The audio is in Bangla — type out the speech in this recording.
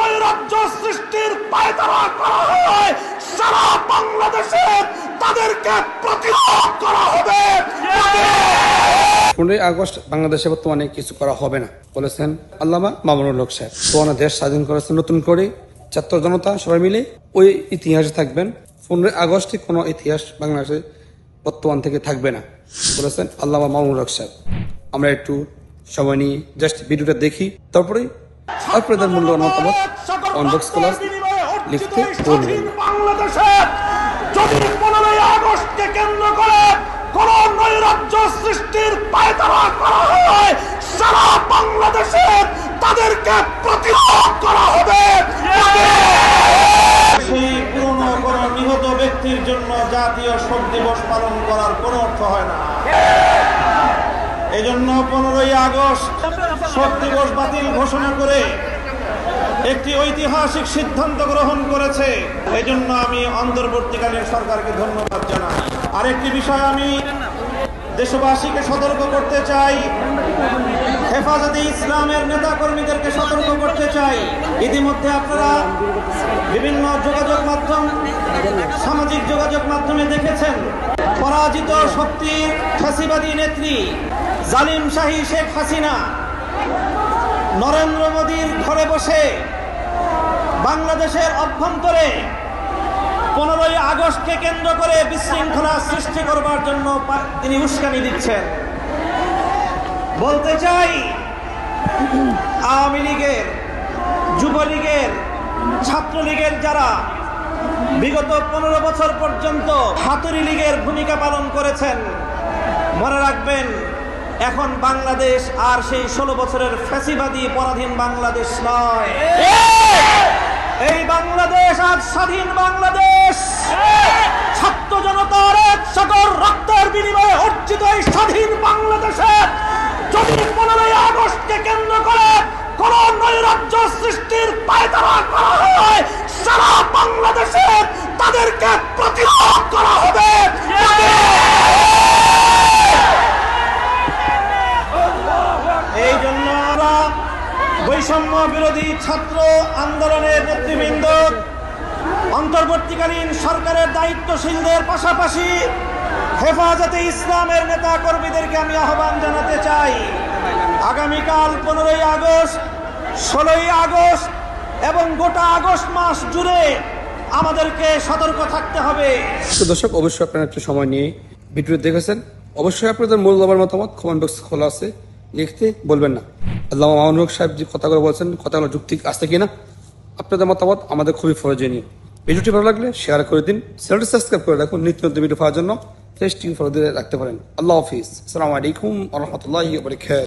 নৈরাজ্য সৃষ্টির পায়তারা করা হয় সারা বাংলাদেশে, তাদেরকে প্রতিরোধ করা হবে। 15ই আগস্ট বাংলাদেশে বর্তমানে কিছু করা হবে না বলেছেন আল্লামা মামুনুল হক সাহেব। তো দেশ স্বাধীন করেছেন নতুন করে ছাত্র জনতা সবাই মিলে, ওই ইতিহাসে থাকবেন। 15ই আগস্টে কোনো ইতিহাস বাংলাদেশে বর্তমান থেকে থাকবে না বলেছেন আল্লামা মামুনুল হক সাহেব। আমরা একটু সময় নিয়ে জাস্ট ভিডিওটা দেখি, তারপরে আপনাদের মূল্যবান মতামত অনবক্স ক্লাস লিখতে বলবেন। বাংলাদেশে যদি 15ই আগস্টকে কেন্দ্র করে কোন নৈরাজ্য সৃষ্টির পায়তারা করা হয় সারা বাংলাদেশে, তাদেরকে প্রতিরোধ করা হবে। সেই পুরনো কোন নিহত ব্যক্তির জন্য জাতীয় শোক দিবস পালন করার কোনো অর্থ হয় না। এজন্য 15ই আগস্ট শোক দিবস বাতিল ঘোষণা করে একটি ঐতিহাসিক সিদ্ধান্ত গ্রহণ করেছে। এজন্য আমি অন্তর্বর্তীকালীন সরকারকে ধন্যবাদ জানাই। আরেকটি বিষয় আমি দেশবাসীকে সতর্ক করতে চাই, হেফাজতে ইসলামের নেতা কর্মীদেরকে সতর্ক করতে চাই। ইতিমধ্যে আপনারা বিভিন্ন যোগাযোগ মাধ্যম, সামাজিক যোগাযোগ মাধ্যমে দেখেছেন পরাজিত শক্তির ফ্যাসিবাদী নেত্রী জালিম শাহী শেখ হাসিনা নরেন্দ্র মোদীর ঘরে বসে বাংলাদেশের অভ্যন্তরে 15ই আগস্টকে কেন্দ্র করে বিশৃঙ্খলা সৃষ্টি করবার জন্য তিনি উস্কানি দিচ্ছেন। বলতে চাই, আওয়ামী লীগের, যুবলীগের, ছাত্রলীগের যারা বিগত 15 বছর পর্যন্ত হাতুড়ি লীগের ভূমিকা পালন করেছেন, মনে রাখবেন এখন বাংলাদেশ আর সেই 16 বছরের ফ্যাসিবাদী পরাধীন বাংলাদেশ নয়। এই বাংলাদেশ আজ স্বাধীন বাংলাদেশ। ছাত্র জনতার এক সকল রক্তের বিনিময়ে অর্জিত এই স্বাধীন বাংলাদেশে যদি 15ই আগস্টকে কেন্দ্র করে কোন নৈরাজ্য সৃষ্টির পায়তারা করা হয় সারা বাংলাদেশে, তাদেরকে প্রতিরোধ করা হবে। এই জন্য আমরা বৈষম্য বিরোধী ছাত্র আন্দোলনের নেতৃবৃন্দ, অন্তর্বর্তীকালীন সরকারের দায়িত্বশীলদের পাশাপাশি হেফাজতে ইসলামের নেতা কর্মীদেরকে আমি আহ্বান জানাতে চাই, আগামীকাল 15ই আগস্ট, 16ই আগস্ট এবং গোটা আগস্ট মাস জুড়ে আমাদেরকে সতর্ক থাকতে হবে। দর্শক, অবশ্যই আপনারা একটু সময় নিয়ে ভিডিও দেখেছেন। অবশ্যই আপনাদের মূল্যবান মতামত কমেন্ট বক্স খোলা আছে, লিখতে বলবেন না। আল্লামা মামুনুল হক সাহেব যে কথাগুলো বলছেন, কথাগুলো যুক্তি আছে কিনা, আপনাদের মতামত আমাদের খুবই প্রয়োজনীয়। ভিডিওটি ভালো লাগলে শেয়ার করে দিন, চ্যানেলটি সাবস্ক্রাইব করে রাখুন নিত্য নতুন ভিডিও পাওয়ার জন্য। ফেস টিভি ফলো দিয়ে রাখতে পারেন। আল্লাহ হাফিজ। আসসালামু আলাইকুম ওয়া রাহমাতুল্লাহি ওয়া বারাকাতুহু।